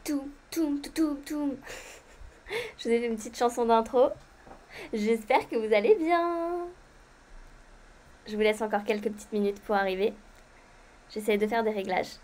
Toum, toum, toum, toum. Je vous ai fait une petite chanson d'intro. J'espère que vous allez bien. Je vous laisse encore quelques petites minutes pour arriver. J'essaie de faire des réglages.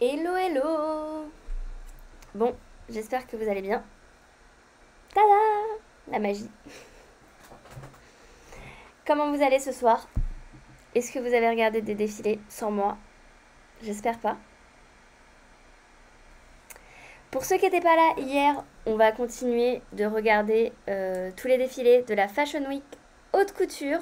Hello, hello. Bon, j'espère que vous allez bien. Tada! La magie. Comment vous allez ce soir? Est-ce que vous avez regardé des défilés sans moi? J'espère pas. Pour ceux qui n'étaient pas là hier, on va continuer de regarder tous les défilés de la Fashion Week haute couture.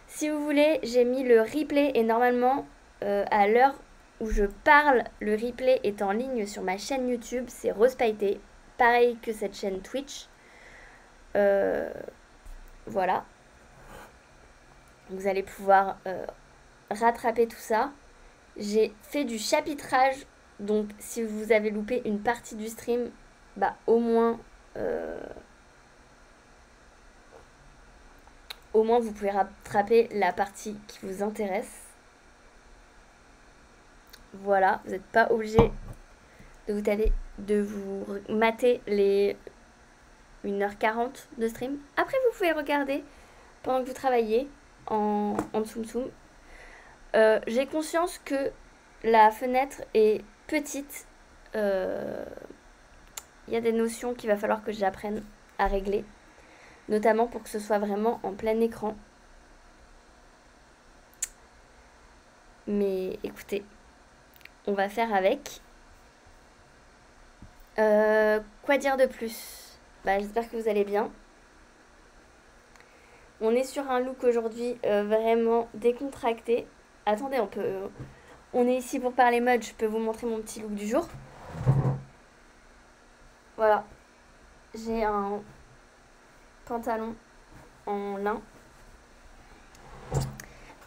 Si vous voulez, j'ai mis le replay et normalement, à l'heure où je parle, le replay est en ligne sur ma chaîne YouTube. C'est Rose Pailleté, pareil que cette chaîne Twitch. Voilà. Vous allez pouvoir rattraper tout ça. J'ai fait du chapitrage, donc si vous avez loupé une partie du stream, bah au moins vous pouvez rattraper la partie qui vous intéresse. Voilà, vous n'êtes pas obligé de vous mater les 1h40 de stream. Après, vous pouvez regarder pendant que vous travaillez en tsum tsum. J'ai conscience que la fenêtre est petite. Il y a des notions qu'il va falloir que j'apprenne à régler, notamment pour que ce soit vraiment en plein écran. Mais écoutez, on va faire avec. Quoi dire de plus? Bah, j'espère que vous allez bien. On est sur un look aujourd'hui vraiment décontracté. Attendez, on est ici pour parler mode. Je peux vous montrer mon petit look du jour. Voilà. J'ai un pantalon en lin.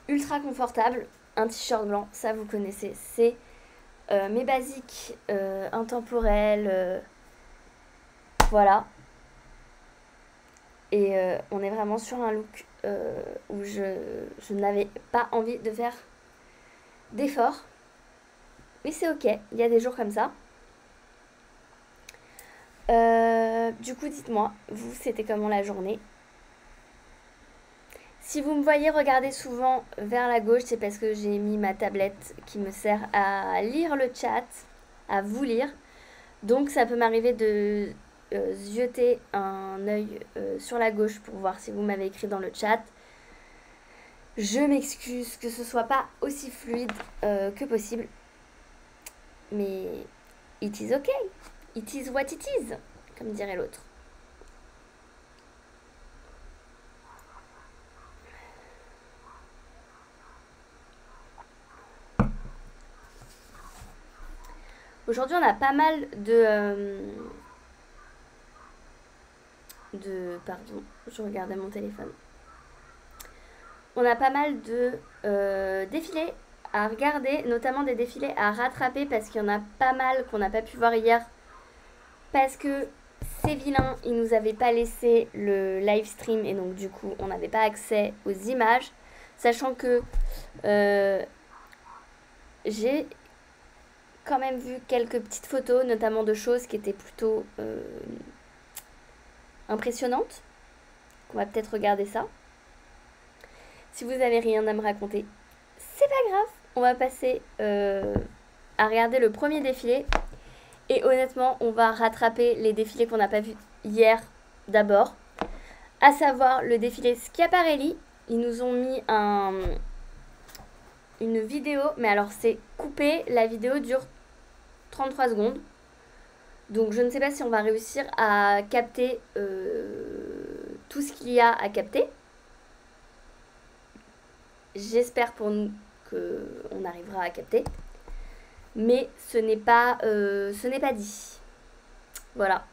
Ultra confortable. Un t-shirt blanc, ça vous connaissez. C'est mes basiques intemporels. Voilà. Et on est vraiment sur un look où je n'avais pas envie de faire d'efforts. Mais c'est ok, il y a des jours comme ça. Du coup, dites-moi, vous, c'était comment la journée? Si vous me voyez regarder souvent vers la gauche, c'est parce que j'ai mis ma tablette qui me sert à lire le chat, à vous lire. Donc ça peut m'arriver de zioter un œil sur la gauche pour voir si vous m'avez écrit dans le chat. Je m'excuse que ce soit pas aussi fluide que possible. Mais it is okay. It is what it is, comme dirait l'autre. Aujourd'hui, on a pas mal pardon, je regardais mon téléphone. On a pas mal de défilés à regarder, notamment des défilés à rattraper parce qu'il y en a pas mal qu'on n'a pas pu voir hier parce que ces vilains, ils nous avaient pas laissé le live stream et donc du coup, on n'avait pas accès aux images, sachant que j'ai quand même vu quelques petites photos, notamment de choses qui étaient plutôt impressionnantes. On va peut-être regarder ça. Si vous avez rien à me raconter, c'est pas grave. On va passer à regarder le premier défilé. Et honnêtement, on va rattraper les défilés qu'on n'a pas vus hier d'abord. À savoir le défilé Schiaparelli. Ils nous ont mis une vidéo, mais alors c'est coupé. La vidéo dure 33 secondes. Donc je ne sais pas si on va réussir à capter tout ce qu'il y a à capter. J'espère pour nous qu'on arrivera à capter. Mais ce n'est pas dit. Voilà.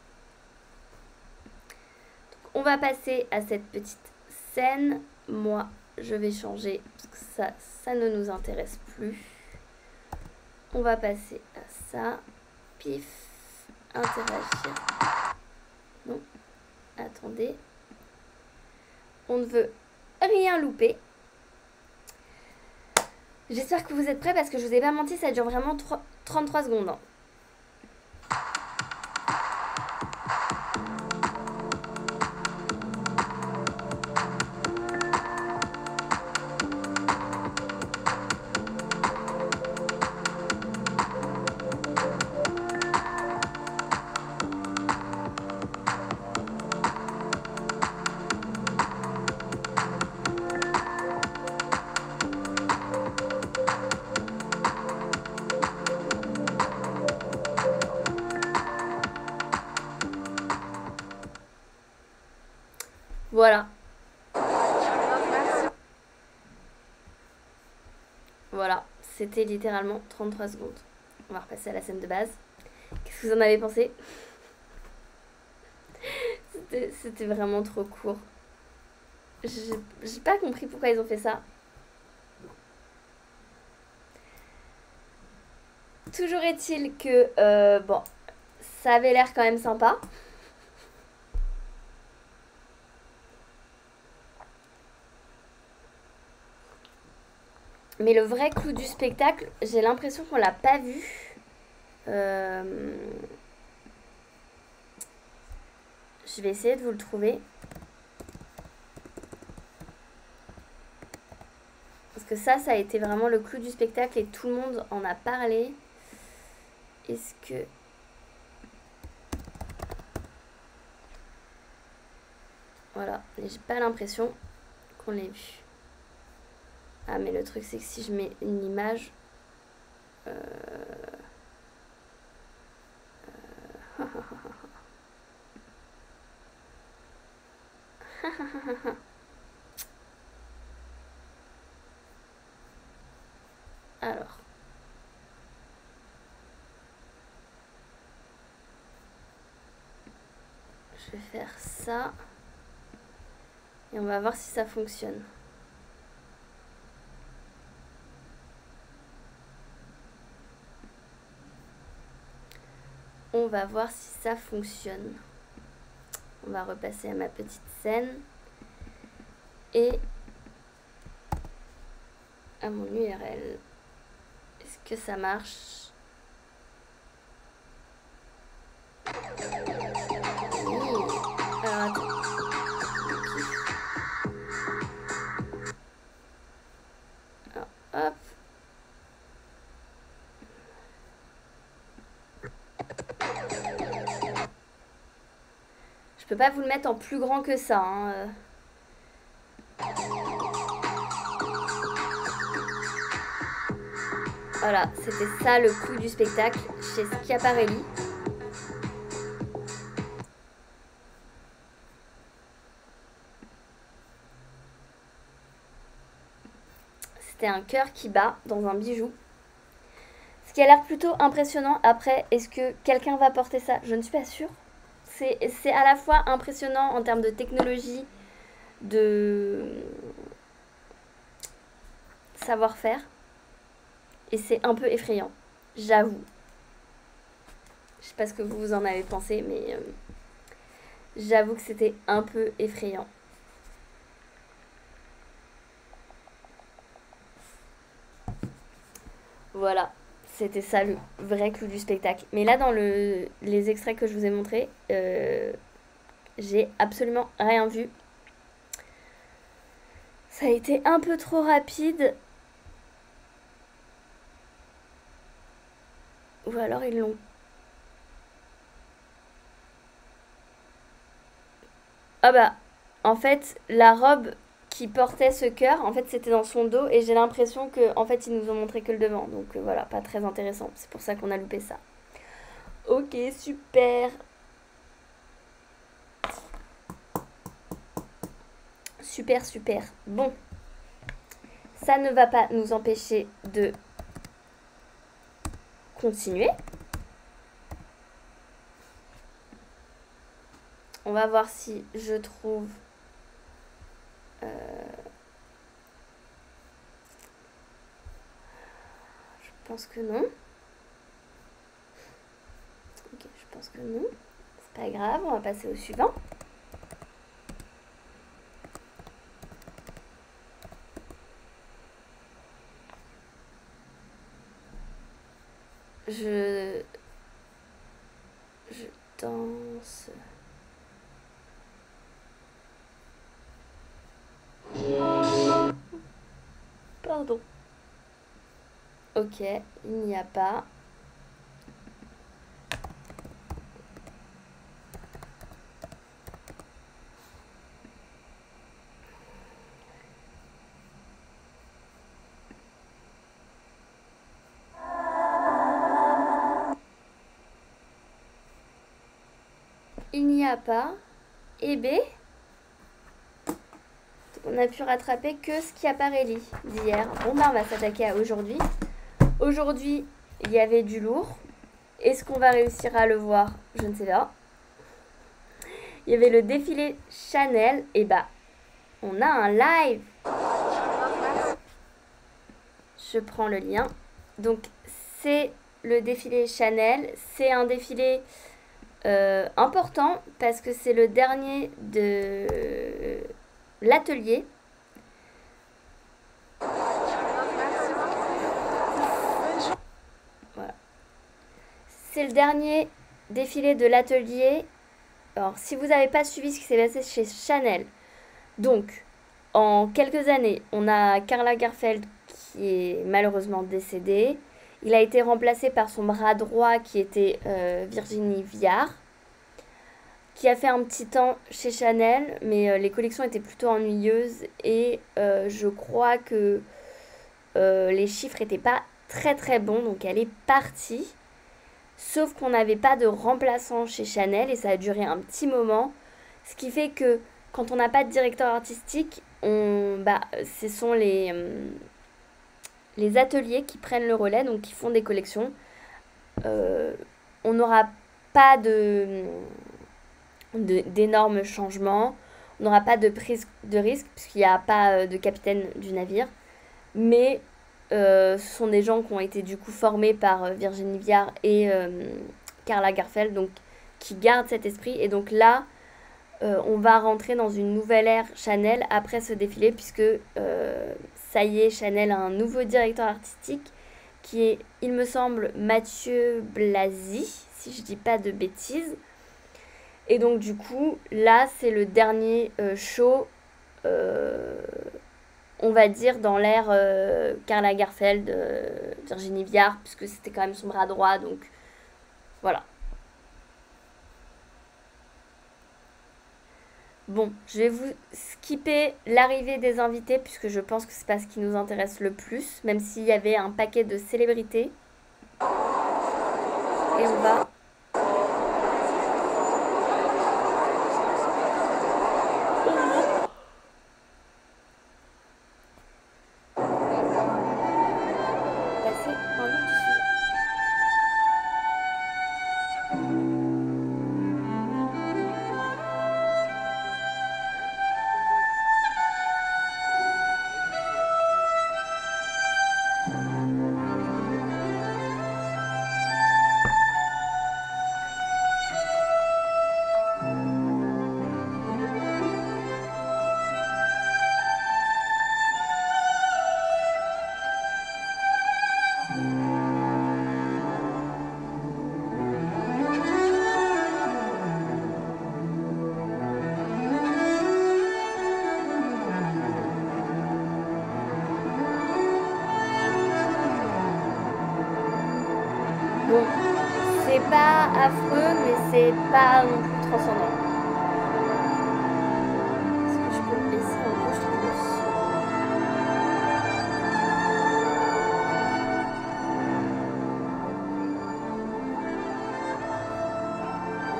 Donc, on va passer à cette petite scène. Moi, je vais changer parce que ça ne nous intéresse plus. On va passer à ça. Pif. Interagir. Non. Attendez. On ne veut rien louper. J'espère que vous êtes prêts parce que je vous ai pas menti, ça dure vraiment 33 secondes. Hein. Voilà. Voilà, c'était littéralement 33 secondes. On va repasser à la scène de base. Qu'est-ce que vous en avez pensé? C'était vraiment trop court. J'ai pas compris pourquoi ils ont fait ça. Toujours est-il que, bon, ça avait l'air quand même sympa. Mais le vrai clou du spectacle, j'ai l'impression qu'on l'a pas vu. Je vais essayer de vous le trouver. Parce que ça a été vraiment le clou du spectacle et tout le monde en a parlé. Est-ce que... Voilà, j'ai pas l'impression qu'on l'ait vu. Ah mais le truc c'est que si je mets une image... Alors... Je vais faire ça. Et on va voir si ça fonctionne. On va voir si ça fonctionne. On va repasser à ma petite scène. Et à mon URL. Est-ce que ça marche? Oui. Alors attends. Alors, hop. Je peux pas vous le mettre en plus grand que ça. Hein. Voilà, c'était ça le clou du spectacle chez Schiaparelli. C'était un cœur qui bat dans un bijou. qui a l'air plutôt impressionnant. Après, est-ce que quelqu'un va porter ça? Je ne suis pas sûre. C'est à la fois impressionnant en termes de technologie, de savoir-faire, et c'est un peu effrayant, j'avoue. Je sais pas ce que vous en avez pensé, mais j'avoue que c'était un peu effrayant. Voilà, c'était ça le vrai clou du spectacle. Mais là, dans les extraits que je vous ai montrés, j'ai absolument rien vu. Ça a été un peu trop rapide. Ou alors ils l'ont... Ah bah, en fait, la robe qui portait ce cœur, en fait, c'était dans son dos et j'ai l'impression que, en fait, ils nous ont montré que le devant. Donc voilà, pas très intéressant. C'est pour ça qu'on a loupé ça. Ok, super. Super, super. Bon. Ça ne va pas nous empêcher de continuer. On va voir si je trouve... Je pense que non. Ok, je pense que non. C'est pas grave, on va passer au suivant. Je danse. Pardon. Ok, il n'y a pas. Il n'y a pas. Et B. On a pu rattraper que Schiaparelli d'hier. Bon bah on va s'attaquer à aujourd'hui. Aujourd'hui, il y avait du lourd. Est-ce qu'on va réussir à le voir? Je ne sais pas. Il y avait le défilé Chanel. Et bah, on a un live. Je prends le lien. Donc, c'est le défilé Chanel. C'est un défilé important parce que c'est le dernier de l'atelier. Voilà. C'est le dernier défilé de l'atelier. Alors, si vous n'avez pas suivi ce qui s'est passé chez Chanel, donc, en quelques années, on a Karl Lagerfeld qui est malheureusement décédé. Il a été remplacé par son bras droit qui était Virginie Viard, qui a fait un petit temps chez Chanel, mais les collections étaient plutôt ennuyeuses et je crois que les chiffres n'étaient pas très très bons, donc elle est partie. Sauf qu'on n'avait pas de remplaçant chez Chanel et ça a duré un petit moment, ce qui fait que quand on n'a pas de directeur artistique, ce sont les ateliers qui prennent le relais, donc qui font des collections. On n'aura pas d'énormes changements, on n'aura pas de prise de risque puisqu'il n'y a pas de capitaine du navire, mais ce sont des gens qui ont été du coup formés par Virginie Viard et Karl Lagerfeld, donc qui gardent cet esprit. Et donc là, on va rentrer dans une nouvelle ère Chanel après ce défilé, puisque ça y est, Chanel a un nouveau directeur artistique qui est, il me semble, Mathieu Blasi, si je dis pas de bêtises. Et donc du coup, là, c'est le dernier show, on va dire, dans l'ère Karl Lagerfeld, Virginie Viard, puisque c'était quand même son bras droit, donc voilà. Bon, je vais vous skipper l'arrivée des invités puisque je pense que c'est pas ce qui nous intéresse le plus, même s'il y avait un paquet de célébrités. Et on va... passer en vue du sujet. pas affreux, mais c'est pas non plus transcendant. Est-ce que je peux me baisser un peu? Je trouve le son.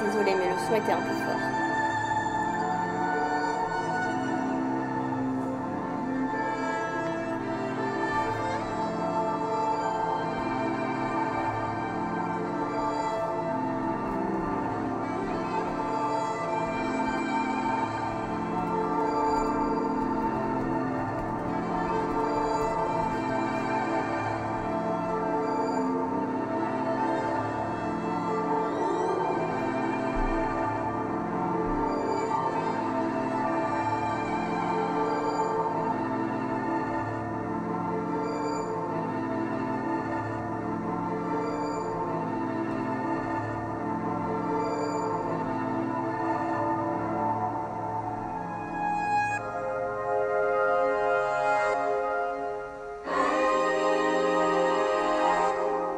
Désolée, mais le son était un peu fort.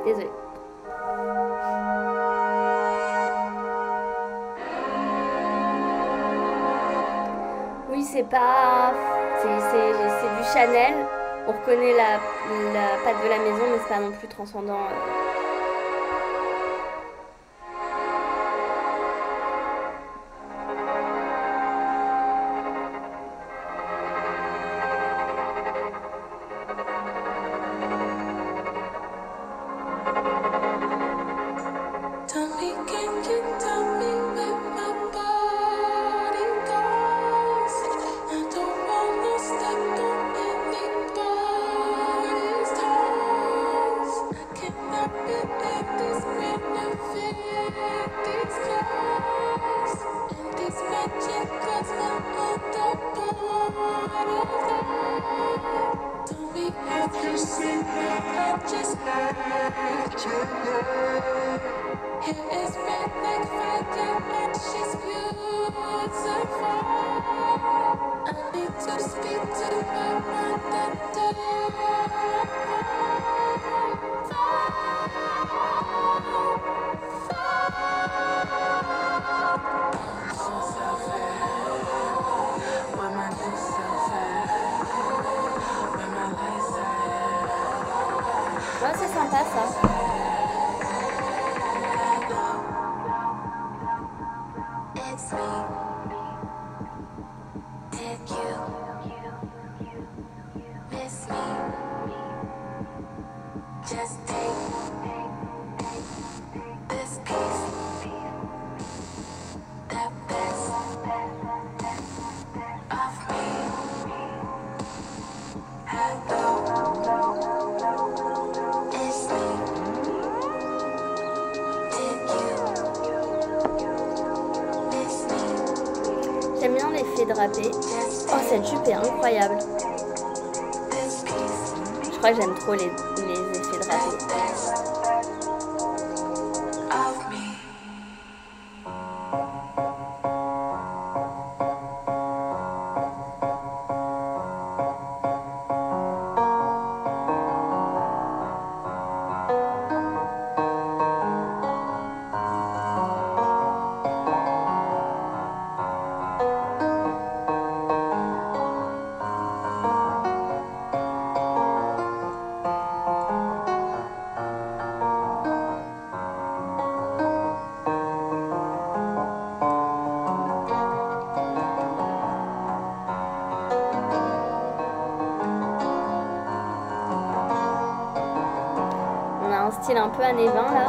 Désolée. Oui, c'est pas... C'est du Chanel. On reconnaît la patte de la maison, mais c'est pas non plus transcendant. Ouais, c'est sympa ça. J'aime bien l'effet drapé. Oh, cette jupe est incroyable. Je crois que j'aime trop les effets drapés. Style un peu années 20 là.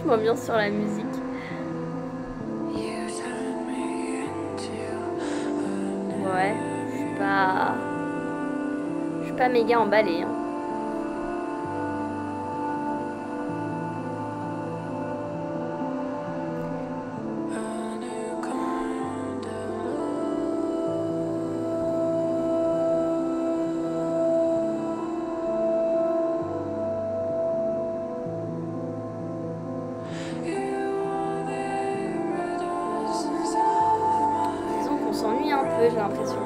Je m'ambiance sur la musique. Ouais, je suis pas méga emballée. Hein. Disons qu'on s'ennuie un peu, j'ai l'impression.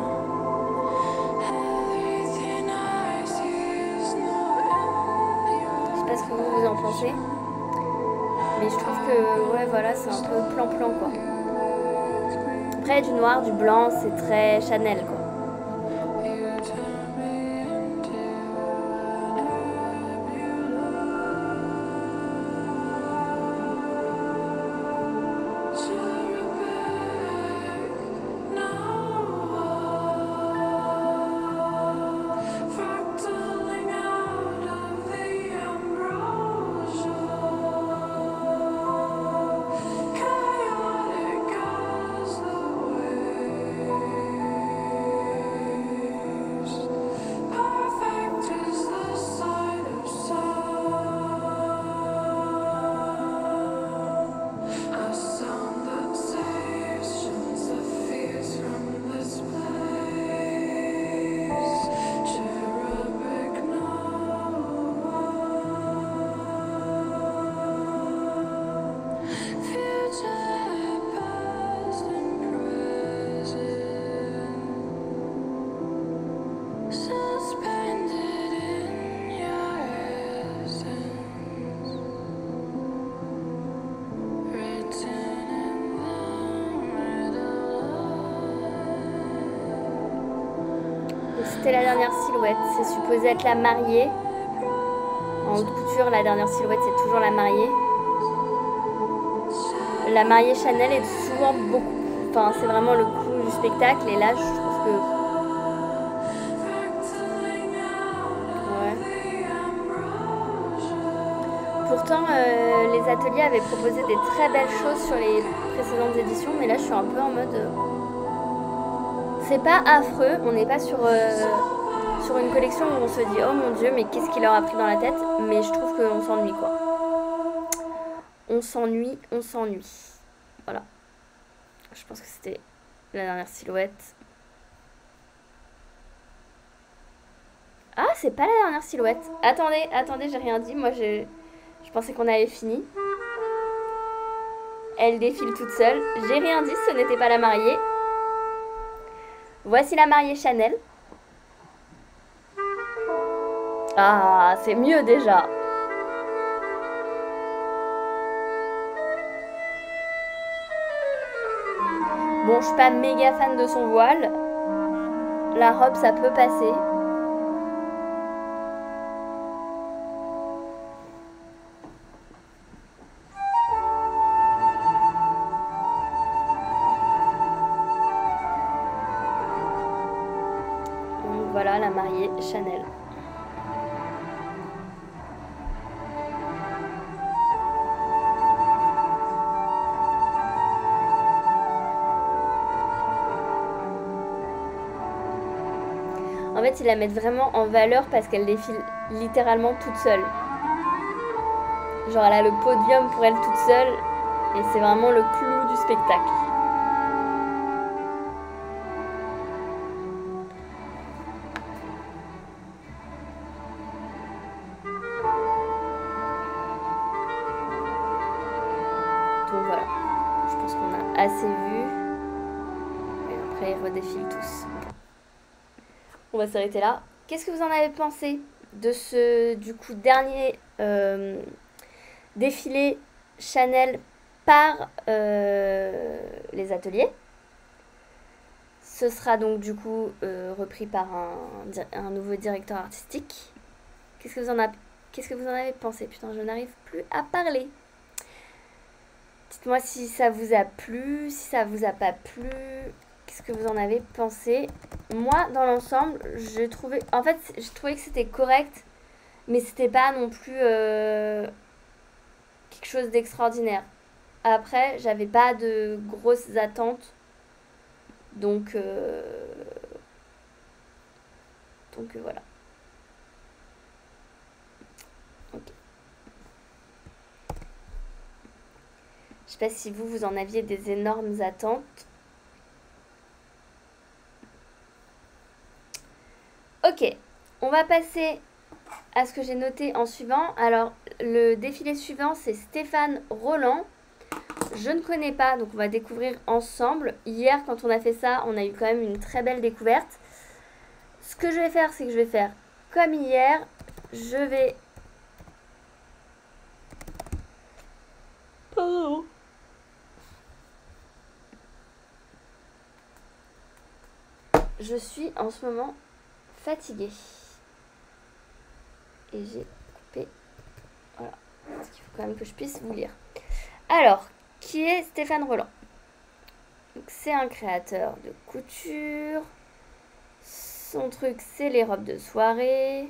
Je sais pas ce que vous en pensez. Mais je trouve que, ouais, voilà, c'est un peu plan-plan, quoi. Après, du noir, du blanc, c'est très Chanel, quoi. C'était la dernière silhouette, c'est supposé être la mariée. En haute couture, la dernière silhouette, c'est toujours la mariée. La mariée Chanel est souvent beaucoup... Enfin, c'est vraiment le clou du spectacle. Et là, je trouve que... Ouais. Pourtant, les ateliers avaient proposé des très belles choses sur les précédentes éditions. Mais là, je suis un peu en mode... C'est pas affreux, on n'est pas sur une collection où on se dit oh mon dieu mais qu'est-ce qu'il leur a pris dans la tête, mais je trouve qu'on s'ennuie quoi. On s'ennuie. Voilà. Je pense que c'était la dernière silhouette. Ah, c'est pas la dernière silhouette. Attendez, j'ai rien dit. Moi, je pensais qu'on avait fini. Elle défile toute seule. J'ai rien dit, ce n'était pas la mariée. Voici la mariée Chanel. Ah, c'est mieux déjà. Bon, je suis pas méga fan de son voile. La robe, ça peut passer. Donc voilà, la mariée Chanel. En fait, ils la mettent vraiment en valeur parce qu'elle défile littéralement toute seule. Genre, elle a le podium pour elle toute seule. Et c'est vraiment le clou du spectacle. Donc voilà. Je pense qu'on a assez vu. Et après, ils redéfilent tous. On va s'arrêter là. Qu'est-ce que vous en avez pensé de ce, du coup, dernier défilé Chanel par les ateliers? Ce sera donc du coup repris par un nouveau directeur artistique. Qu'est-ce que vous en avez pensé? Putain, je n'arrive plus à parler. Dites-moi si ça vous a plu, si ça vous a pas plu. Qu'est-ce que vous en avez pensé? Moi, dans l'ensemble, j'ai trouvé... En fait, je trouvais que c'était correct, mais c'était pas non plus... quelque chose d'extraordinaire. Après, j'avais pas de grosses attentes. Donc, voilà. Ok. Je sais pas si vous en aviez des énormes attentes. Ok, on va passer à ce que j'ai noté en suivant. Alors, le défilé suivant, c'est Stéphane Rolland. Je ne connais pas, donc on va découvrir ensemble. Hier, quand on a fait ça, on a eu quand même une très belle découverte. Ce que je vais faire, c'est que je vais faire comme hier. Je vais... Pardon. Je suis en ce moment fatiguée. Et j'ai coupé. Voilà. Parce qu'il faut quand même que je puisse vous lire. Alors, qui est Stéphane Rolland? C'est un créateur de couture. Son truc, c'est les robes de soirée.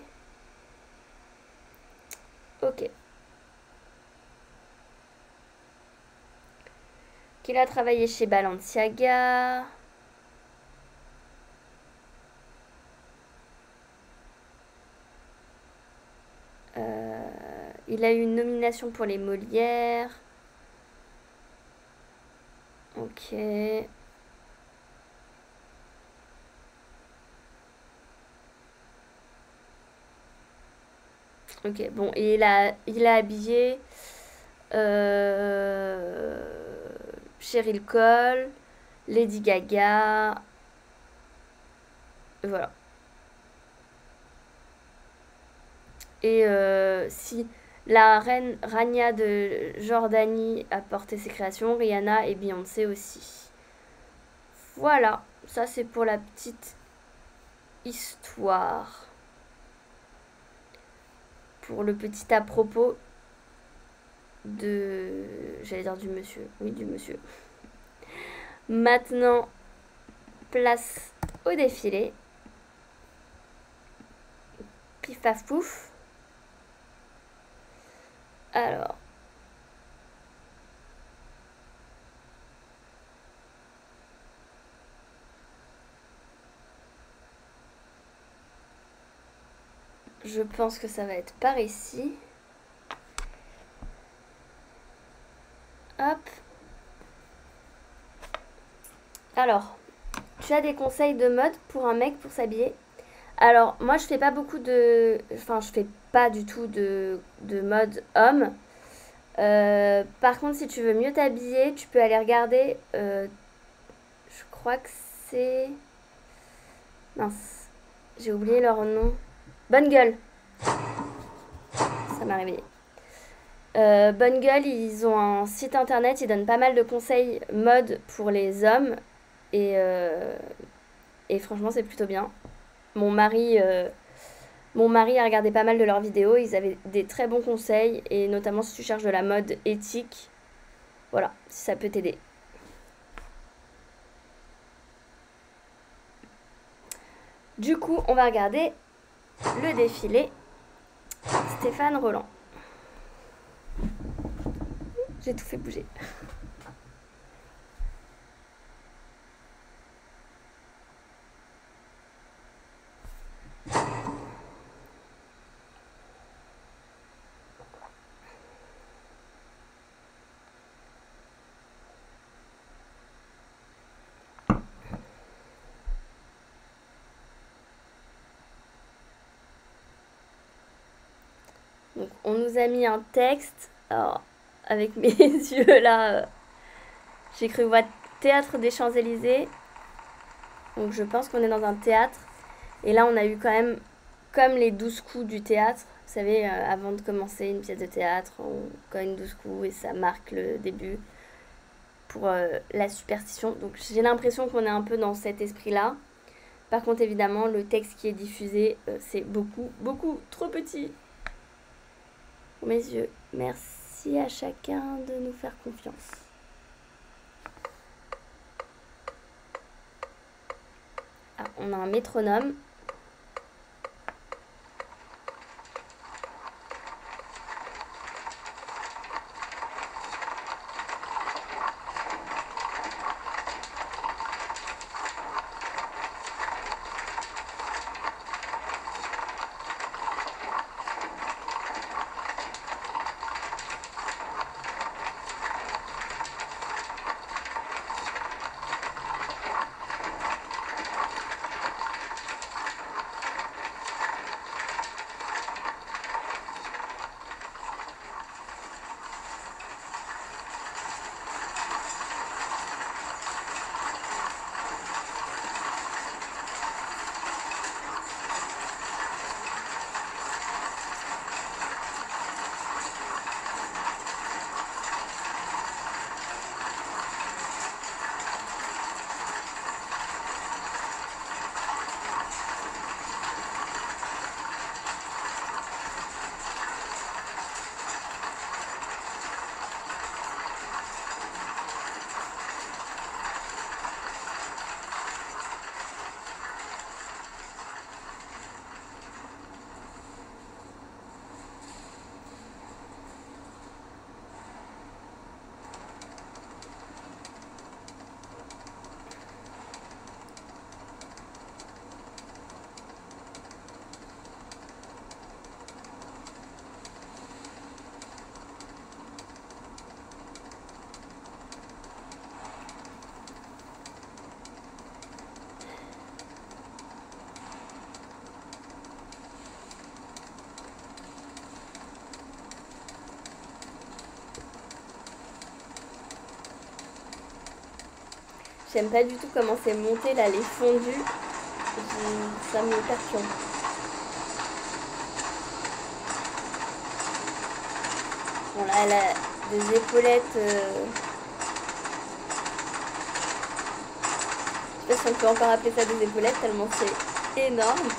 Ok. Qu'il a travaillé chez Balenciaga. Il a eu une nomination pour les Molières. Ok. Ok, bon, et il a habillé Cheryl Cole, Lady Gaga. Voilà. Et si la reine Rania de Jordanie a porté ses créations, Rihanna et Beyoncé aussi. Voilà, ça c'est pour la petite histoire. Pour le petit à propos de... J'allais dire du monsieur. Oui, du monsieur. Maintenant, place au défilé. Pif paf pouf. Alors. Je pense que ça va être par ici. Hop. Alors, tu as des conseils de mode pour un mec pour s'habiller? Alors, moi, je fais pas beaucoup de... Enfin, je fais pas du tout de mode homme. Par contre, si tu veux mieux t'habiller, tu peux aller regarder... je crois que c'est... Mince, j'ai oublié leur nom. Bonne Gueule. Ça m'a réveillée. Bonne Gueule, ils ont un site internet, ils donnent pas mal de conseils mode pour les hommes. Et franchement, c'est plutôt bien. Mon mari, mon mari a regardé pas mal de leurs vidéos, ils avaient des très bons conseils, et notamment si tu cherches de la mode éthique, voilà, si ça peut t'aider. Du coup, on va regarder le défilé Stéphane Rolland. J'ai tout fait bouger. Donc, on nous a mis un texte. Alors, avec mes yeux là, j'ai cru voir Théâtre des Champs-Élysées. Donc, je pense qu'on est dans un théâtre. Et là, on a eu quand même, comme les 12 coups du théâtre. Vous savez, avant de commencer une pièce de théâtre, on cogne 12 coups et ça marque le début pour la superstition. Donc, j'ai l'impression qu'on est un peu dans cet esprit-là. Par contre, évidemment, le texte qui est diffusé, c'est beaucoup, beaucoup trop petit pour mes yeux. Merci à chacun de nous faire confiance. Ah, on a un métronome. J'aime pas du tout comment c'est monté là, les fondus. Ça me perturbe. Bon là, elle a des épaulettes. Je sais pas si on peut encore appeler ça des épaulettes tellement c'est énorme.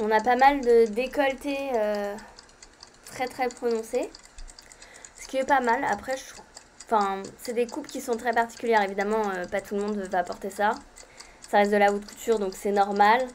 On a pas mal de décolletés très très prononcés. Ce qui est pas mal. Après, enfin, c'est des coupes qui sont très particulières. Évidemment, pas tout le monde va porter ça. Ça reste de la haute couture, donc c'est normal.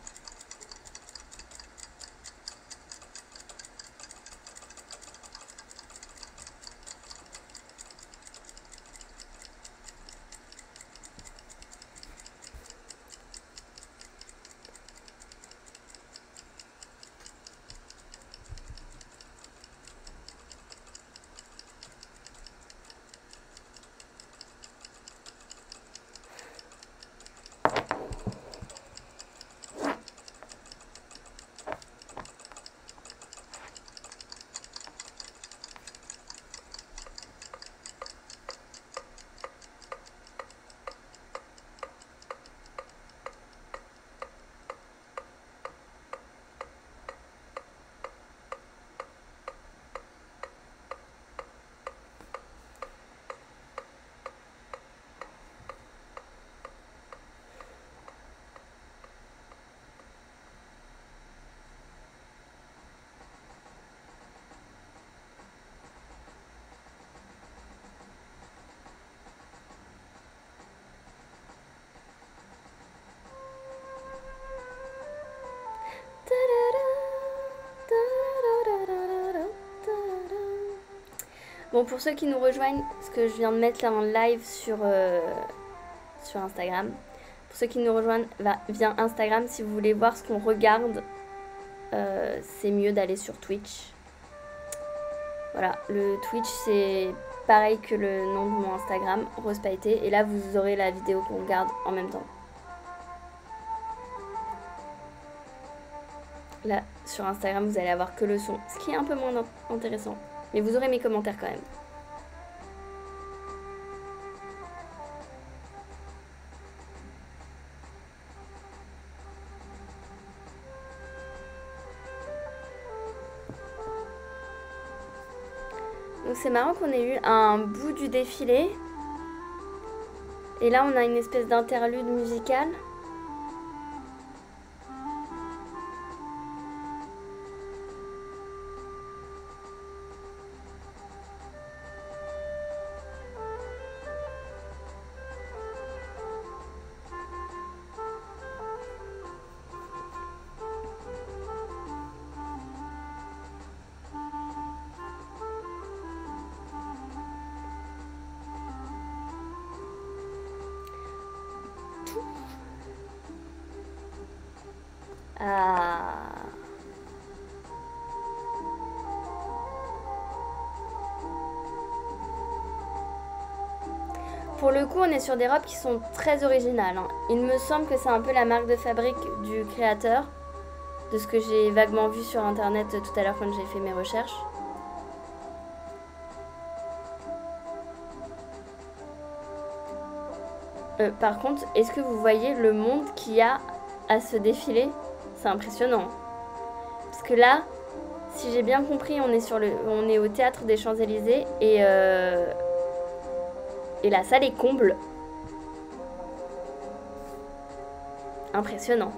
Bon, pour ceux qui nous rejoignent, parce que je viens de mettre là en live sur Instagram. Pour ceux qui nous rejoignent via Instagram, si vous voulez voir ce qu'on regarde, c'est mieux d'aller sur Twitch. Voilà, le Twitch c'est pareil que le nom de mon Instagram, Rose Pailleté. Et là, vous aurez la vidéo qu'on regarde en même temps. Là, sur Instagram, vous allez avoir que le son, ce qui est un peu moins intéressant. Mais vous aurez mes commentaires quand même. Donc c'est marrant qu'on ait eu un bout du défilé. Et là, on a une espèce d'interlude musical. Ah. Pour le coup, on est sur des robes qui sont très originales, hein. Il me semble que c'est un peu la marque de fabrique du créateur, de ce que j'ai vaguement vu sur internet tout à l'heure quand j'ai fait mes recherches. Par contre, est-ce que vous voyez le monde qu'il y a à ce défilé? C'est impressionnant. Parce que là, Si j'ai bien compris, on est au théâtre des Champs-Élysées et la salle est comble. Impressionnant.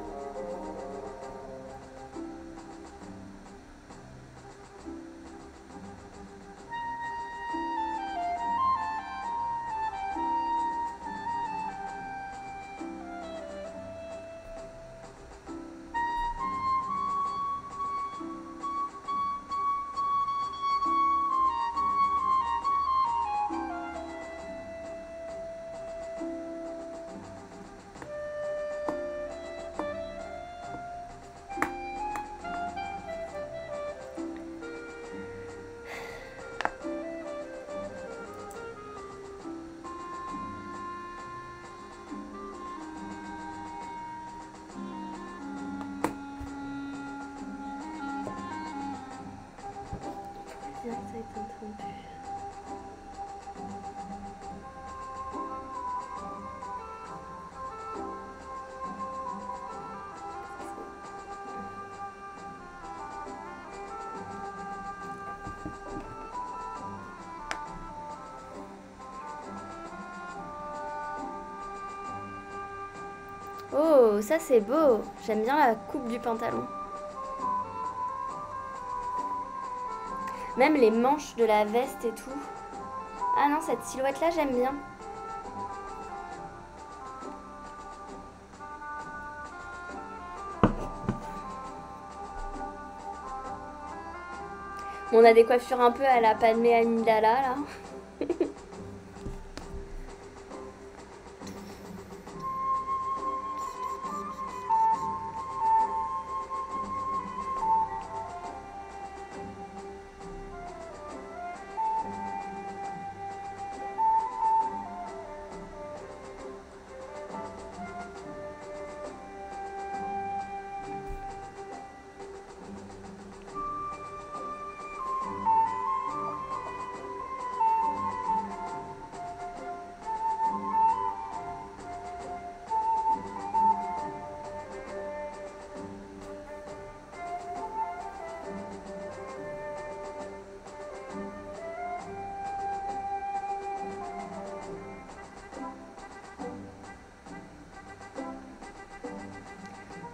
Ça a été interrompu. Oh, ça c'est beau. J'aime bien la coupe du pantalon. Même les manches de la veste et tout. Ah non, cette silhouette-là, j'aime bien. On a des coiffures un peu à la Padmé Amidala, là.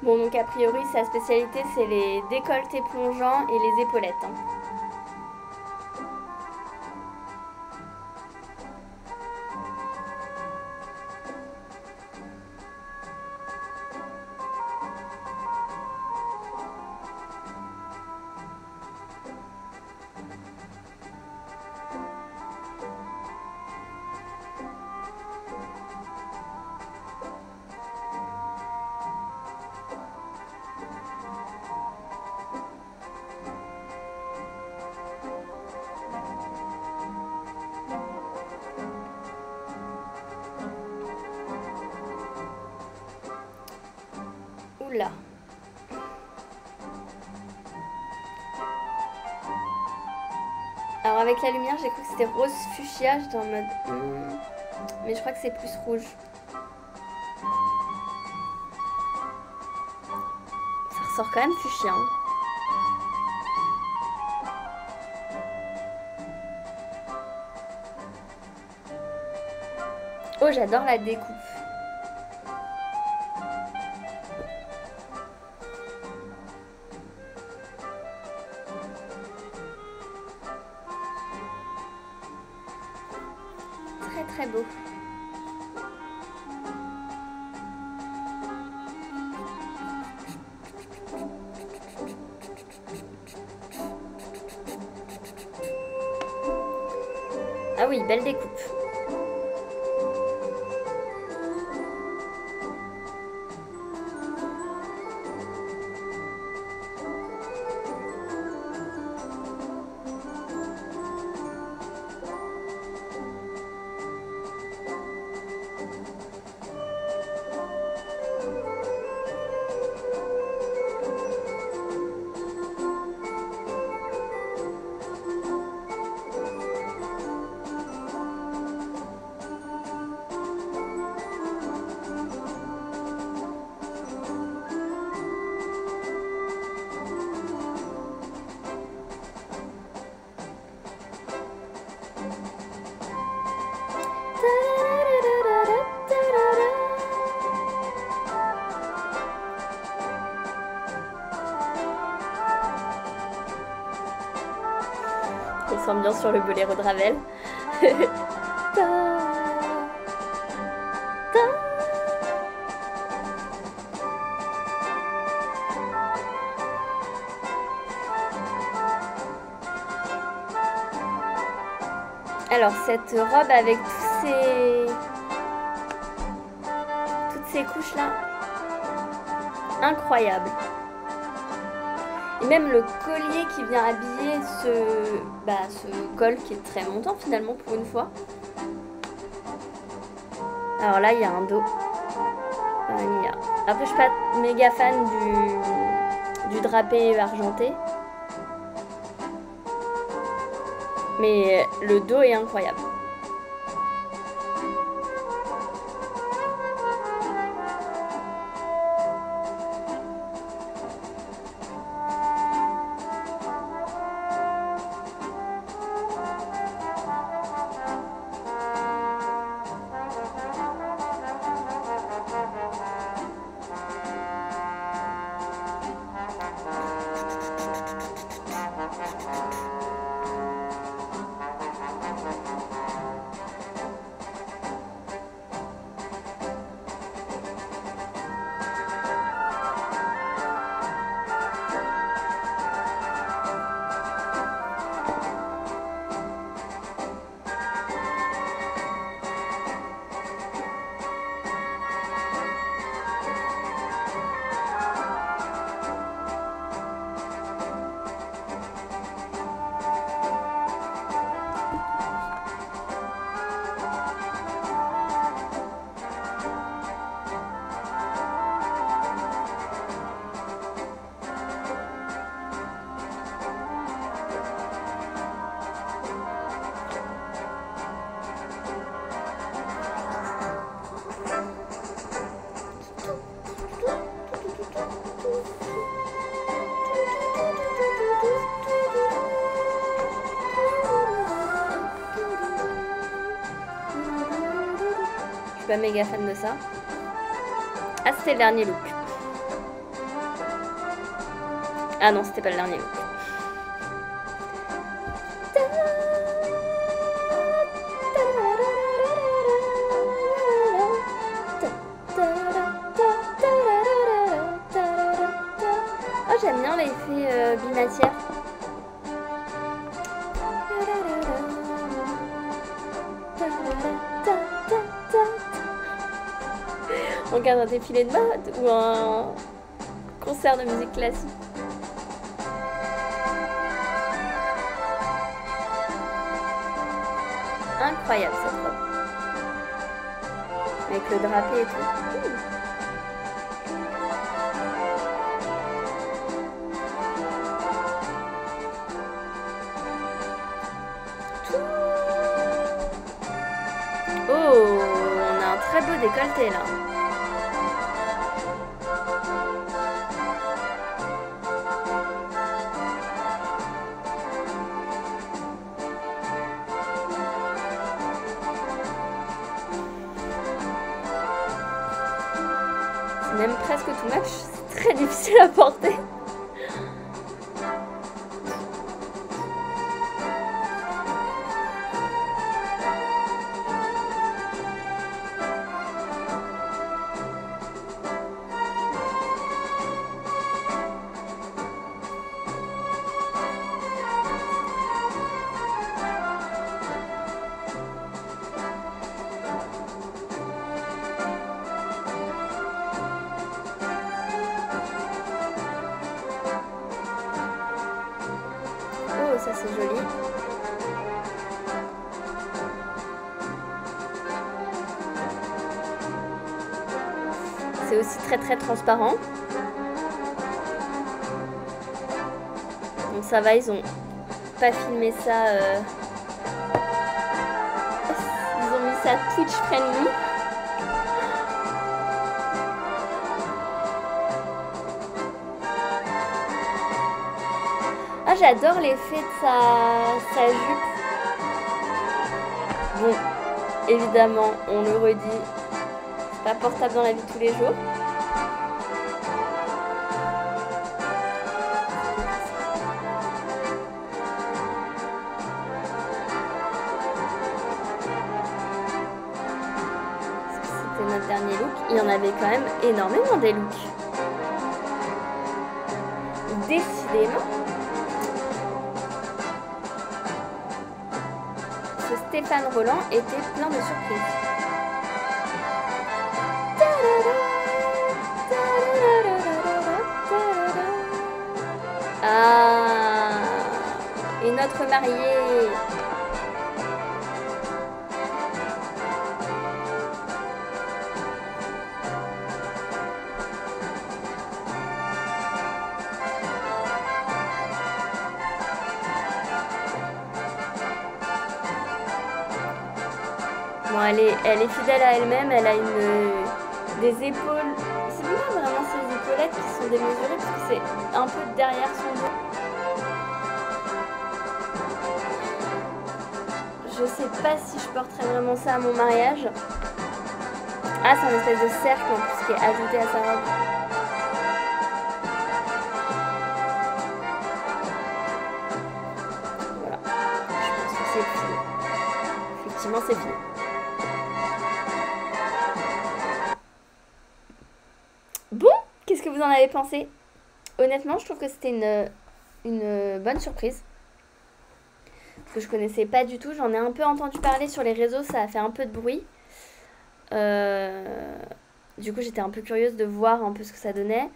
Bon, donc a priori, sa spécialité, c'est les décolletés plongeants et les épaulettes. Hein. Oula. Alors avec la lumière, j'ai cru que c'était rose fuchsia, j'étais en mode... Mais je crois que c'est plus rouge. Ça ressort quand même fuchsia. Hein. Oh, j'adore la découpe. Très beau. Ah oui, belle découpe. grosse ambiance sur le boléro de Ravel. Ta, ta. Alors cette robe avec toutes ces couches là, incroyable. Et même le collier qui vient habiller ce col qui est très montant finalement pour une fois. Alors là il y a un dos. Après je suis pas méga fan du drapé argenté. Mais le dos est incroyable. Je suis pas méga fan de ça. Ah, c'était le dernier look. Ah non, c'était pas le dernier look. Oh, j'aime bien l'effet bimatière. On regarde un défilé de mode ou un concert de musique classique. Incroyable cette robe. Avec le drapé et tout. Oh, on a un très beau décolleté là. Même presque tout match, c'est très difficile à porter. Ça c'est joli. C'est aussi très très transparent. Donc ça va, ils ont pas filmé ça. Ils ont mis ça Twitch friendly. Ah, j'adore l'effet de sa jupe. Bon, évidemment, on le redit, c'est pas portable dans la vie de tous les jours. dernier look. Il y en avait quand même énormément des looks. Décidément, ce Stéphane Rolland était plein de surprises. Ah, et notre mariée. Bon, elle est fidèle à elle-même, elle a des épaules. C'est pas vraiment ses épaulettes qui sont démesurées parce que c'est un peu derrière son dos. Je sais pas si je porterais vraiment ça à mon mariage. Ah, c'est un espèce de cercle en plus qui est ajouté à sa robe. Voilà. Je pense que c'est fini. Effectivement, c'est fini. Bon, qu'est-ce que vous en avez pensé? Honnêtement, je trouve que c'était une bonne surprise. Que je connaissais pas du tout. J'en ai un peu entendu parler sur les réseaux, ça a fait un peu de bruit. Du coup, j'étais un peu curieuse de voir un peu ce que ça donnait.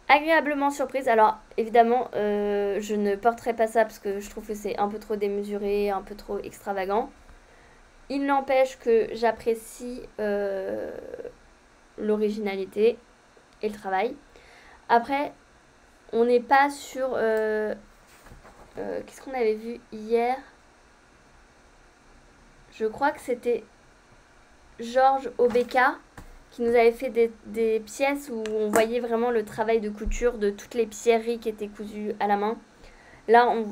Agréablement surprise. Alors, évidemment, je ne porterai pas ça parce que je trouve que c'est un peu trop démesuré, un peu trop extravagant. Il n'empêche que j'apprécie l'originalité et le travail. Après, on n'est pas sur... qu'est-ce qu'on avait vu hier? Je crois que c'était Georges Obeka qui nous avait fait des pièces où on voyait vraiment le travail de couture de toutes les pierreries qui étaient cousues à la main. Là, on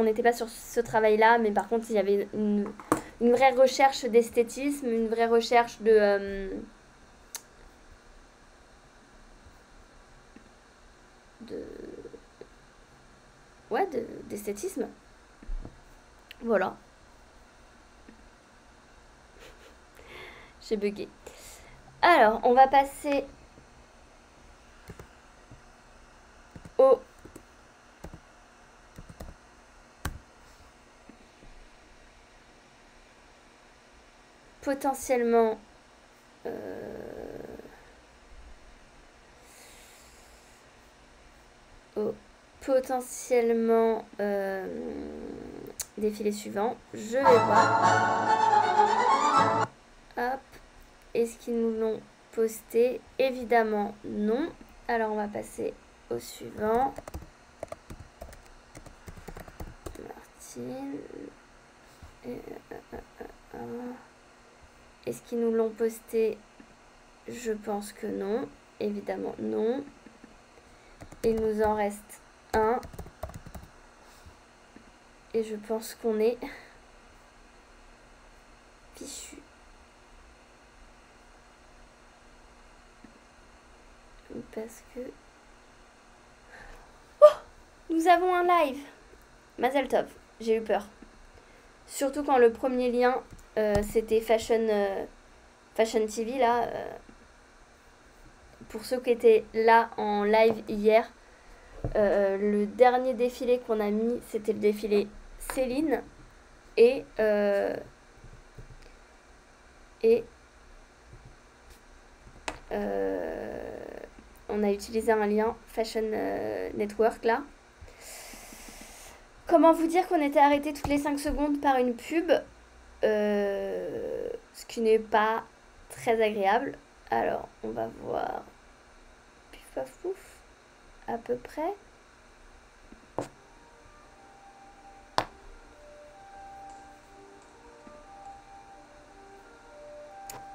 n'était pas sur ce travail-là, mais par contre, il y avait une vraie recherche d'esthétisme, une vraie recherche d'esthétisme. Voilà. J'ai bugué. Alors, on va passer au potentiellement défilé suivant. Je vais voir. Hop. Est-ce qu'ils nous l'ont posté? Évidemment non. Alors on va passer au suivant. Martine. Est-ce qu'ils nous l'ont posté? Je pense que non. Évidemment non. Il nous en reste un. Et je pense qu'on est fichu. Parce que... Oh, nous avons un live. Mazel tov. J'ai eu peur. Surtout quand le premier lien, c'était Fashion TV, là. Pour ceux qui étaient là en live hier, le dernier défilé qu'on a mis, c'était le défilé Céline. Et on a utilisé un lien Fashion Network, là. Comment vous dire qu'on était arrêté toutes les 5 secondes par une pub, ce qui n'est pas très agréable. Alors, on va voir. Pif paf pouf, à peu près.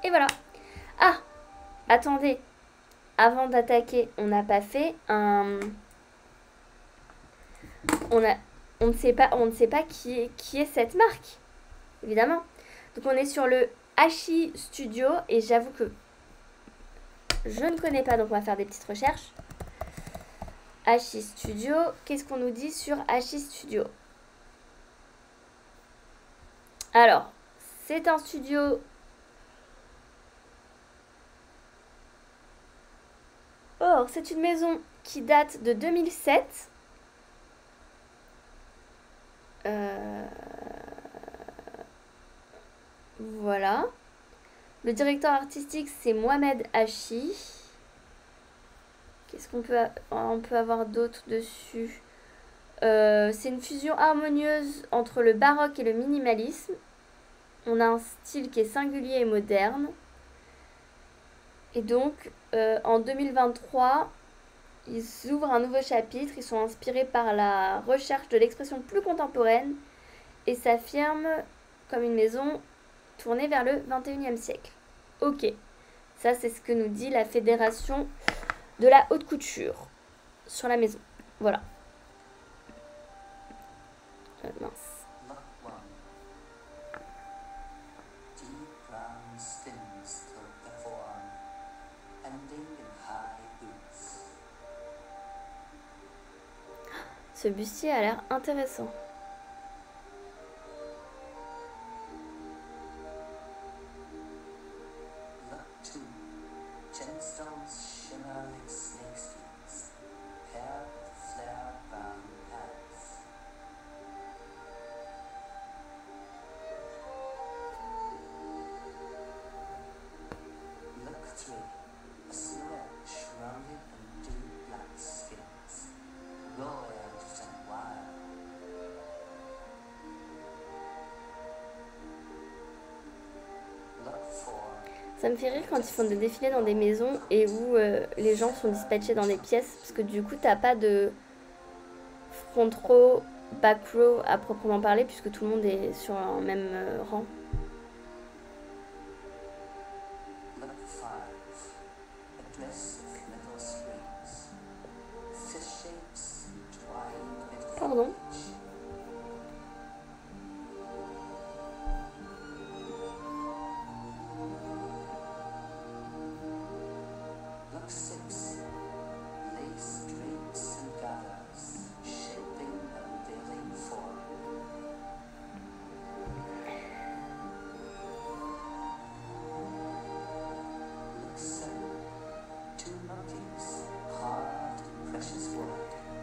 Et voilà. Ah, attendez. Avant d'attaquer, on n'a pas fait un... On ne sait pas qui est cette marque, évidemment. Donc on est sur le Hachi Studio et j'avoue que je ne connais pas, donc on va faire des petites recherches. Hachi Studio, qu'est-ce qu'on nous dit sur Hachi Studio? Alors, c'est un studio Or, c'est une maison qui date de 2007. Voilà. Le directeur artistique, c'est Mohamed Hachi. Qu'est-ce on peut avoir d'autre dessus? C'est une fusion harmonieuse entre le baroque et le minimalisme. On a un style qui est singulier et moderne. Et donc, en 2023, ils ouvrent un nouveau chapitre. Ils sont inspirés par la recherche de l'expression plus contemporaine et s'affirment comme une maison tournée vers le 21e siècle. Ok, ça c'est ce que nous dit la Fédération de la haute couture sur la maison. Voilà. Mince. Ce bustier a l'air intéressant. Ça me fait rire quand ils font des défilés dans des maisons et où les gens sont dispatchés dans des pièces parce que du coup t'as pas de front row, back row à proprement parler puisque tout le monde est sur un même rang. Pardon.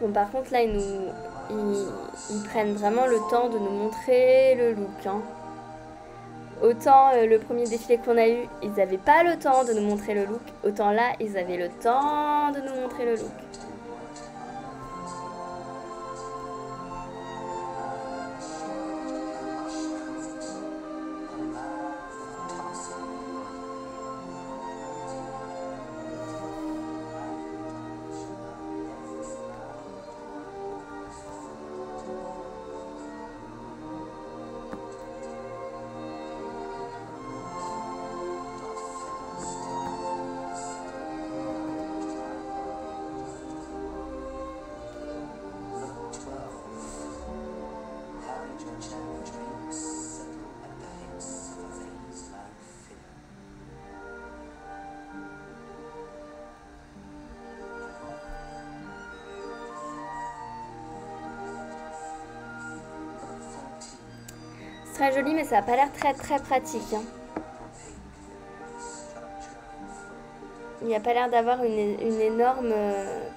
Bon, par contre, là, ils prennent vraiment le temps de nous montrer le look. Hein. Autant le premier défilé qu'on a eu, ils n'avaient pas le temps de nous montrer le look. Autant là, ils avaient le temps de nous montrer le look. Très joli, mais ça n'a pas l'air très pratique. Hein. Il n'y a pas l'air d'avoir une énorme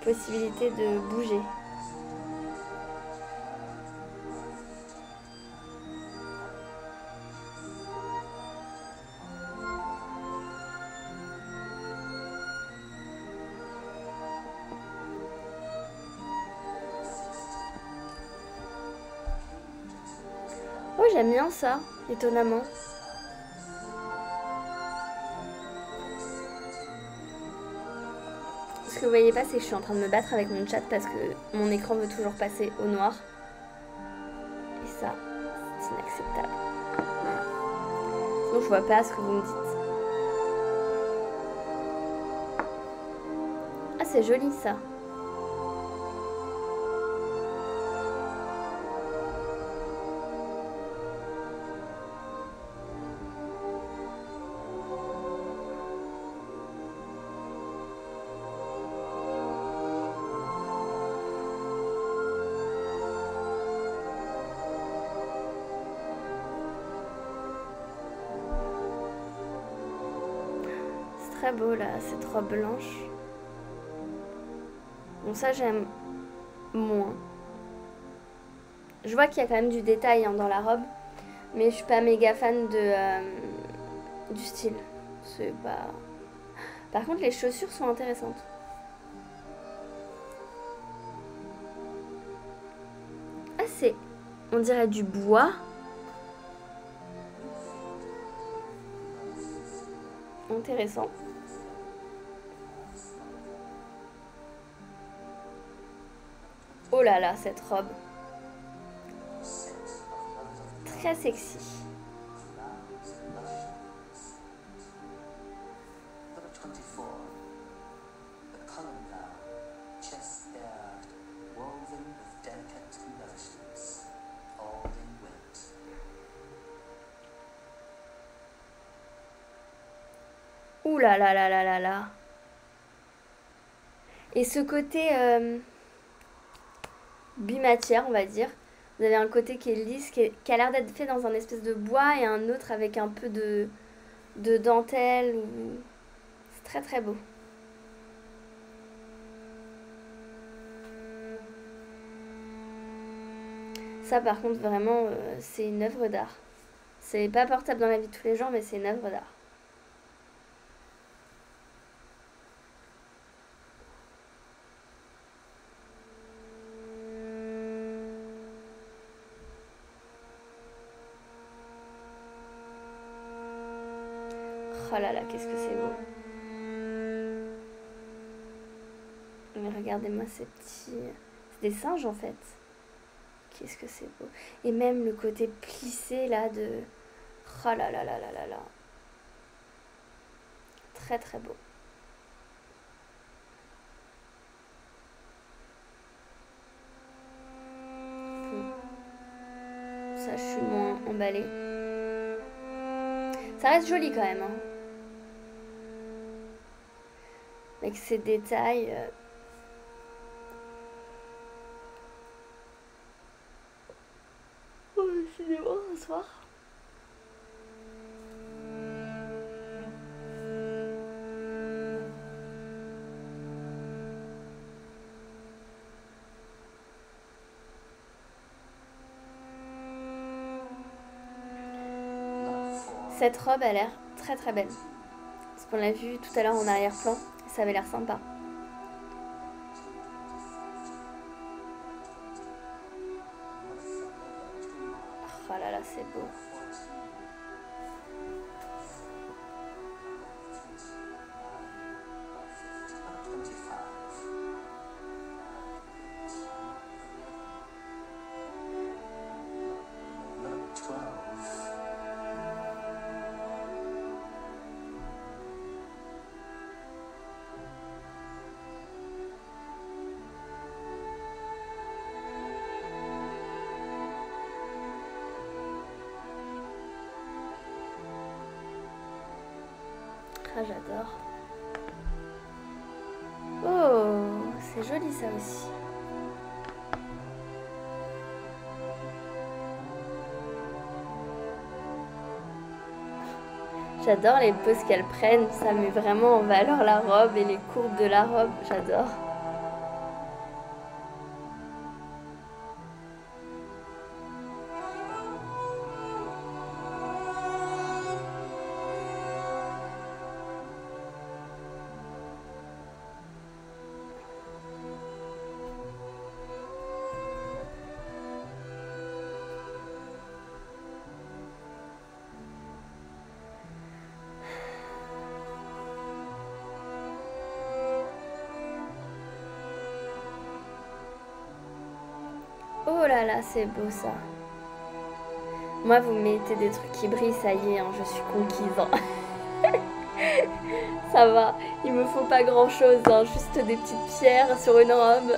possibilité de bouger. Oh, j'aime bien ça, étonnamment. Ce que vous voyez pas, c'est que je suis en train de me battre avec mon chat parce que mon écran veut toujours passer au noir. Et ça, c'est inacceptable. Sinon, je vois pas ce que vous me dites. Ah, c'est joli ça. Très beau là, cette robe blanche. Bon, ça, j'aime moins. Je vois qu'il y a quand même du détail hein, dans la robe, mais je suis pas méga fan du style. C'est pas... Par contre, les chaussures sont intéressantes. Ah, c'est... On dirait du bois. Intéressant. Oh là là, cette robe. Très sexy. Ouh là là là là là là. Et ce côté bimatière, on va dire. Vous avez un côté qui est lisse, qui a l'air d'être fait dans un espèce de bois et un autre avec un peu de dentelle. C'est très très beau. Ça par contre vraiment c'est une œuvre d'art. C'est pas portable dans la vie de tous les jours mais c'est une œuvre d'art. Oh là là, qu'est-ce que c'est beau. Mais regardez-moi ces petits... C'est des singes en fait. Qu'est-ce que c'est beau. Et même le côté plissé là de... Oh là là là là là là. Très très beau. Ça, je suis moins emballée. Ça reste joli quand même. Hein. Avec ces détails... Oh, excusez-moi, bonsoir. Cette robe a l'air très très belle. Parce qu'on l'a vu tout à l'heure en arrière-plan. Ça avait l'air sympa. Oh là là, c'est beau. Ah, j'adore. Oh, c'est joli ça aussi. J'adore les poses qu'elles prennent, ça met vraiment en valeur la robe et les courbes de la robe, j'adore. Oh là là, c'est beau ça. Moi, vous mettez des trucs qui brillent, ça y est, hein, je suis conquise. Hein. Ça va, il me faut pas grand chose, hein, juste des petites pierres sur une robe.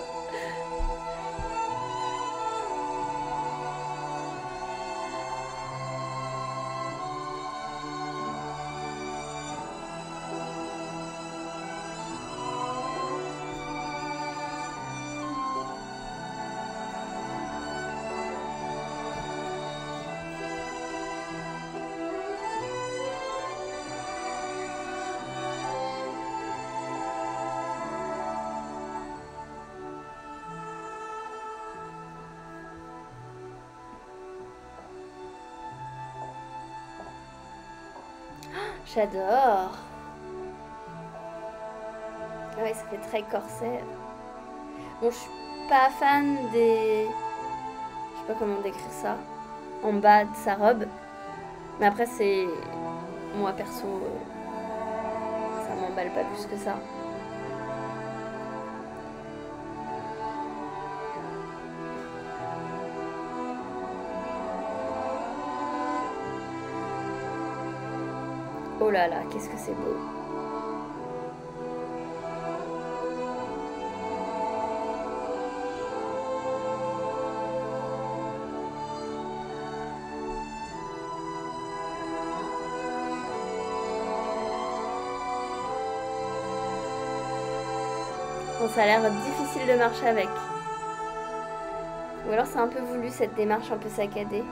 J'adore. Ouais, ça fait très corset. Bon, je suis pas fan des... Je sais pas comment décrire ça. En bas de sa robe. Mais après, c'est... Moi, perso, ça m'emballe pas plus que ça. Oh là là, qu'est-ce que c'est beau. Bon, ça a l'air difficile de marcher avec. Ou alors c'est un peu voulu cette démarche un peu saccadée.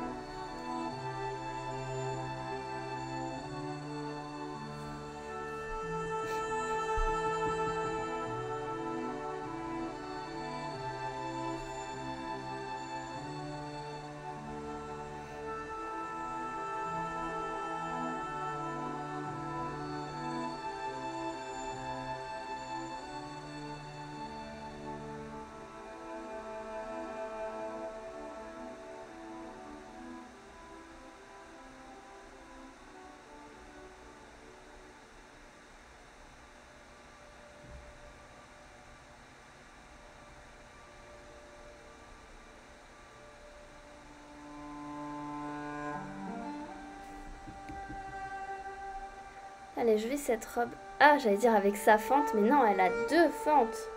Elle est jolie cette robe. Ah, j'allais dire avec sa fente, mais non, elle a deux fentes.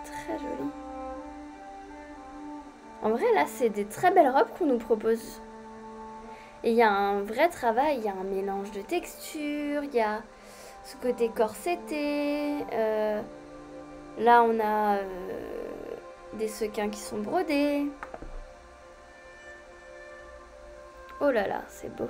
Très jolie. En vrai, là, c'est des très belles robes qu'on nous propose. Et il y a un vrai travail, il y a un mélange de textures, il y a ce côté corseté. Là, on a des sequins qui sont brodés. Oh là là, c'est beau.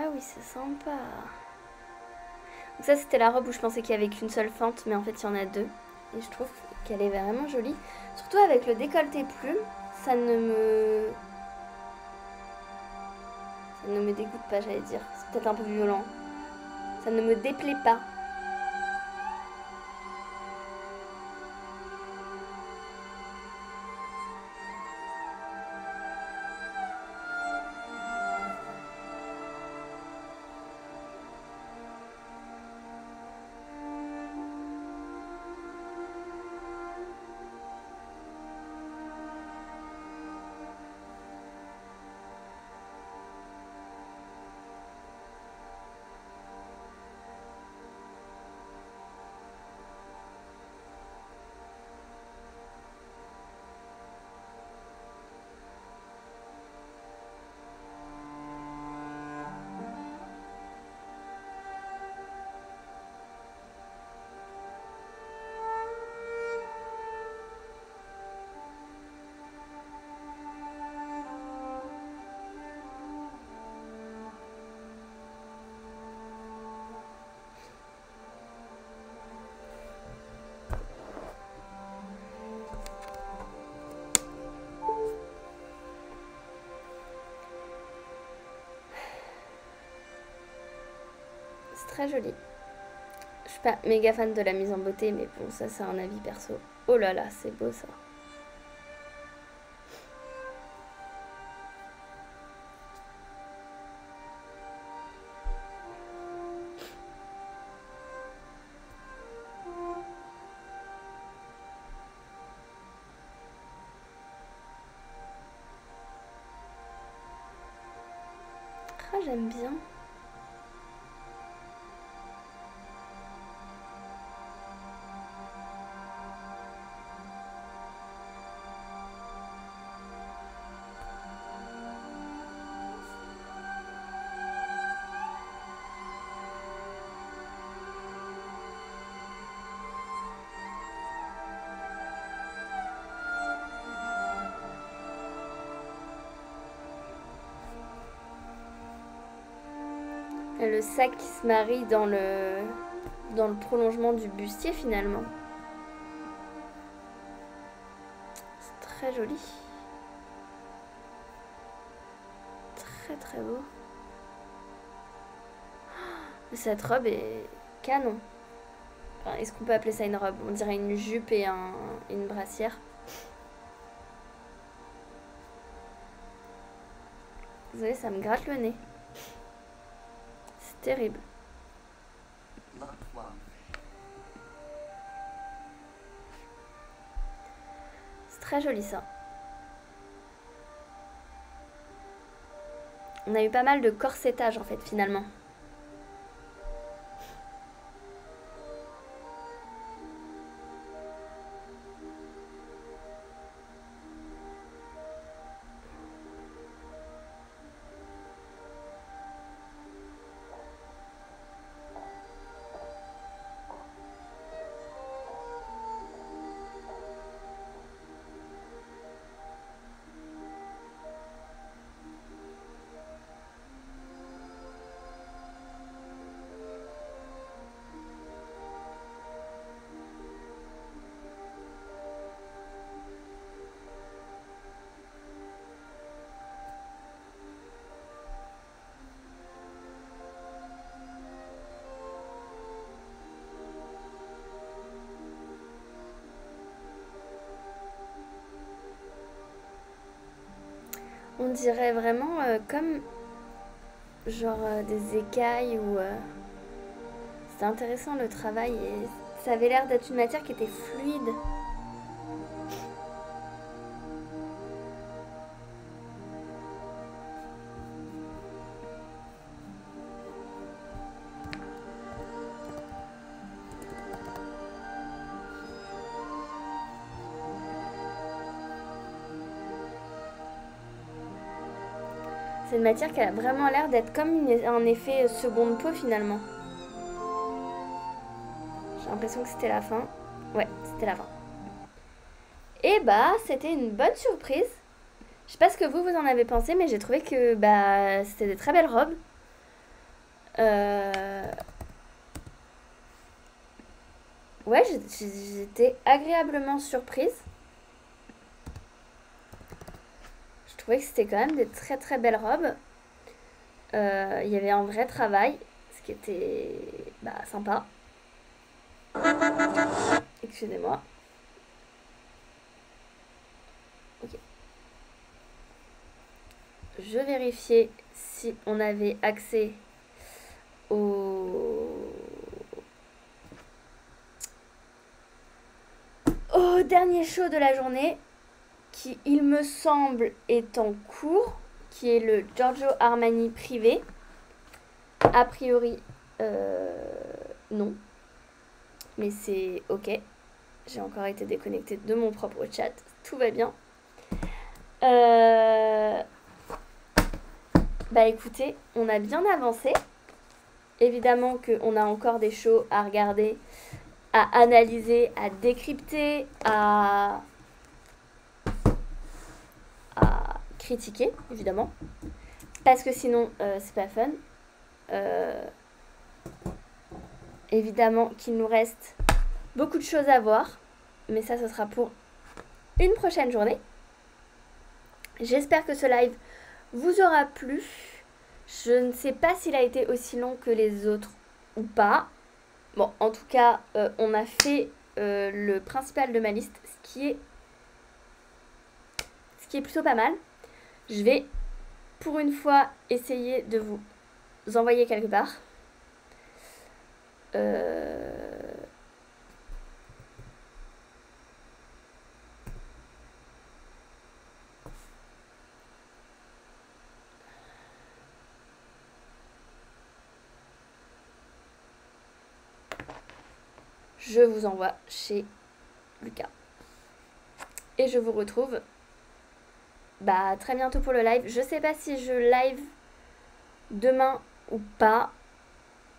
Ah oui, c'est sympa. Donc ça, c'était la robe où je pensais qu'il n'y avait qu'une seule fente, mais en fait, il y en a deux. Et je trouve qu'elle est vraiment jolie. Surtout avec le décolleté plume, ça ne me dégoûte pas, j'allais dire. C'est peut-être un peu violent. Ça ne me déplaît pas. C'est très joli. Je suis pas méga fan de la mise en beauté, mais bon, ça, c'est un avis perso. Oh là là, c'est beau ça. Ah, j'aime bien. Le sac qui se marie dans le prolongement du bustier finalement. C'est très joli. Très très beau. Cette robe est canon. Enfin, est-ce qu'on peut appeler ça une robe? On dirait une jupe et une brassière. Vous savez, ça me gratte le nez. C'est terrible. C'est très joli ça. On a eu pas mal de corsetage en fait finalement. On dirait vraiment comme genre des écailles ou... C'est intéressant le travail et ça avait l'air d'être une matière qui était fluide. C'est une matière qui a vraiment l'air d'être comme un effet seconde peau finalement. J'ai l'impression que c'était la fin. Ouais, c'était la fin. Et bah, c'était une bonne surprise. Je sais pas ce que vous en avez pensé, mais j'ai trouvé que bah, c'était des très belles robes. Ouais, j'étais agréablement surprise. Je trouvais que c'était quand même des très très belles robes. Il y avait un vrai travail, ce qui était bah, sympa. Excusez-moi. Ok. Je vérifiais si on avait accès au dernier show de la journée qui, il me semble, est en cours, qui est le Giorgio Armani privé. A priori, non. Mais c'est ok. J'ai encore été déconnectée de mon propre chat. Tout va bien. Bah écoutez, on a bien avancé. Évidemment qu'on a encore des shows à regarder, à analyser, à décrypter, à critiquer, évidemment. Parce que sinon, c'est pas fun. Évidemment qu'il nous reste beaucoup de choses à voir. Mais ça, ce sera pour une prochaine journée. J'espère que ce live vous aura plu. Je ne sais pas s'il a été aussi long que les autres ou pas. Bon, en tout cas, on a fait le principal de ma liste, ce qui est plutôt pas mal. Je vais, pour une fois, essayer de vous envoyer quelque part. Je vous envoie chez Lucas. Et je vous retrouve bah, très bientôt pour le live. Je sais pas si je live demain ou pas.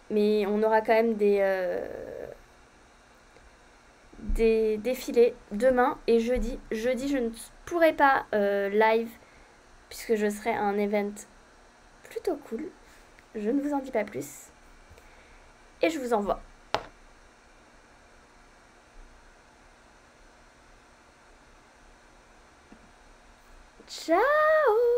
Mais on aura quand même des défilés demain et jeudi. Jeudi, je ne pourrai pas live puisque je serai à un event plutôt cool. je ne vous en dis pas plus. Et je vous envoie. Ciao!